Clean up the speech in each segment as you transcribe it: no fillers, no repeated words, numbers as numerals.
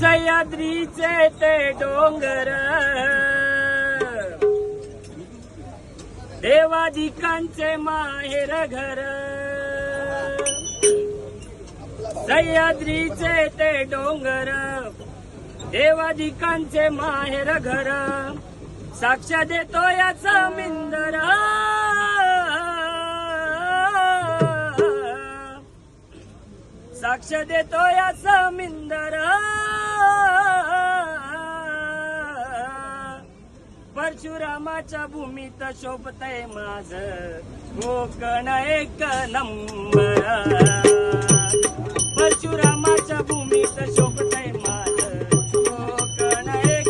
सह्याद्रीचे ते डोंगर देवाधिकांचे माहेर घर सह्याद्रीचे ते डोंगर देवाधिकांचे माहेर घर साक्ष देतो याचा मिंदर साक्ष देतो याचा मिंदर परशुरामाच्या भूमीत शोभतय माझं कोकण एक नंबर परशुरामाच्या भूमीत शोभतय माझं कोकण एक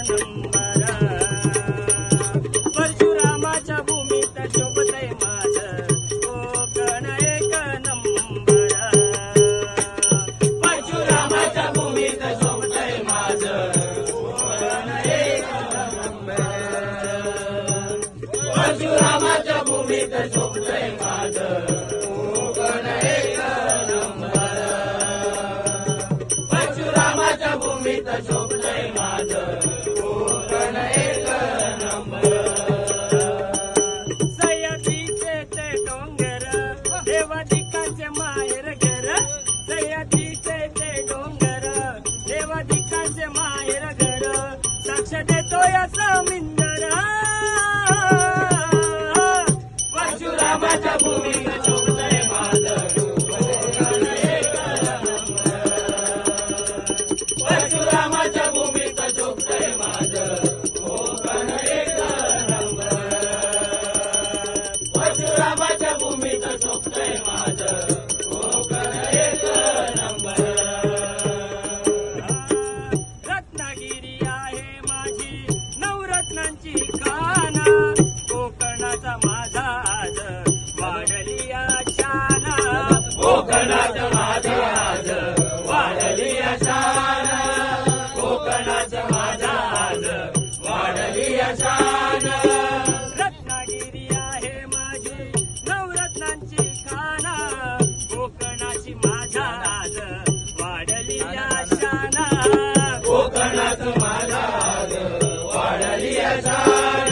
नंबर परशुरामाच्या भूमीत शोभतय माझं कोकण एक नंबर परशुरामाच्या भूमीत शोभतय माझं कोकण एक परशुरामाच्या भूमीत शोभतय माझं कोकण एक नंबर परशुरामाच्या भूमीत शोभतय माझं कोकण एक नंबर सह्याद्रीचे ते डोंगर देवाधिकांचे माहेर घर सह्याद्रीचे ते डोंगर देवाधिकांचे माहेर घर साक्ष देतो याचा मिंदर परशुरामाच्या भूमीत शोभतय माझं कोकण एक नंबर परशुरामाच्या भूमीत शोभतय माझं कोकण एक नंबर परशुरामाच्या भूमीत शोभतय माझं कोकण एक नंबर रत्नागिरी आहे माझी नवरत्नांची खान कोकणाचा माझा आज वाढली शान कोकणाचा माझा आज वाढली शान कोकणाचा माझा आज वाढली शान रत्नागिरी आहे माझी नवरत्नांची खान कोकणाची माझा आज वाढली शान कोकणाचा माझा आज वाढली शान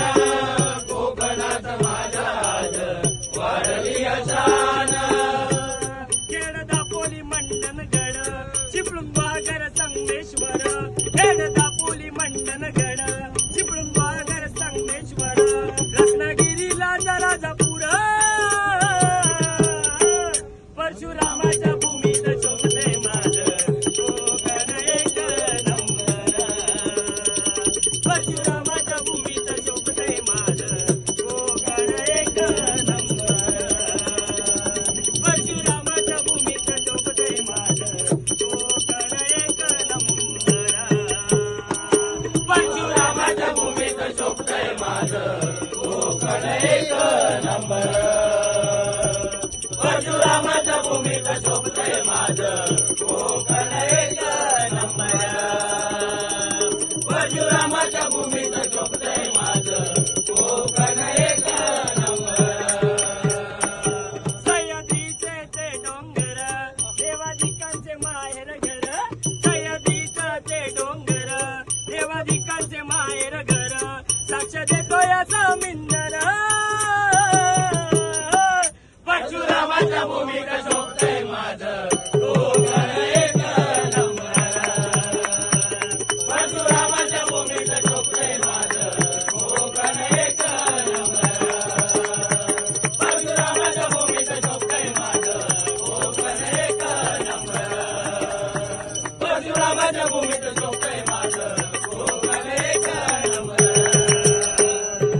कोकणाचा माझा आज वाढली शान खेड दापोली मंडनगड चिपळूणवागर संगमेश्वर खेड दापोली मंडनगड चिपळूणवागर संगमेश्वर रत्नागिरीला राजापूर परशुरामाच्या भूमीत शोभतय माझं कोकण एक नंबर परशुरामाच्या भूमीत शोभतय माझं कोकण एक नंबर परशुरामाच्या भूमीत शोभतय माझं कोकण एक नंबर परशुरामाच्या भूमीत शोभतय माझं कोकण एक नंबर परशुरामाच्या भूमीत शोभतय माझं कोकण एक नंबर परशुरामाच्या भूमीत शोभतय माझं कोकण एक नंबर सह्याद्रीचे ते डोंगर देवाधिकांचे माहेर घर सह्याद्रीचे ते डोंगर देवाधिकांचे माहेर घर साक्ष देतो याचा मिंदर परशुरामाच्या भूमीत शोभतय माझं कोकण एक नंबर परशुरामाच्या भूमीत शोभतय माझं कोकण एक नंबर परशुरामाच्या भूमीत शोभतय माझं कोकण एक नंबर परशुरामाच्या भूमीत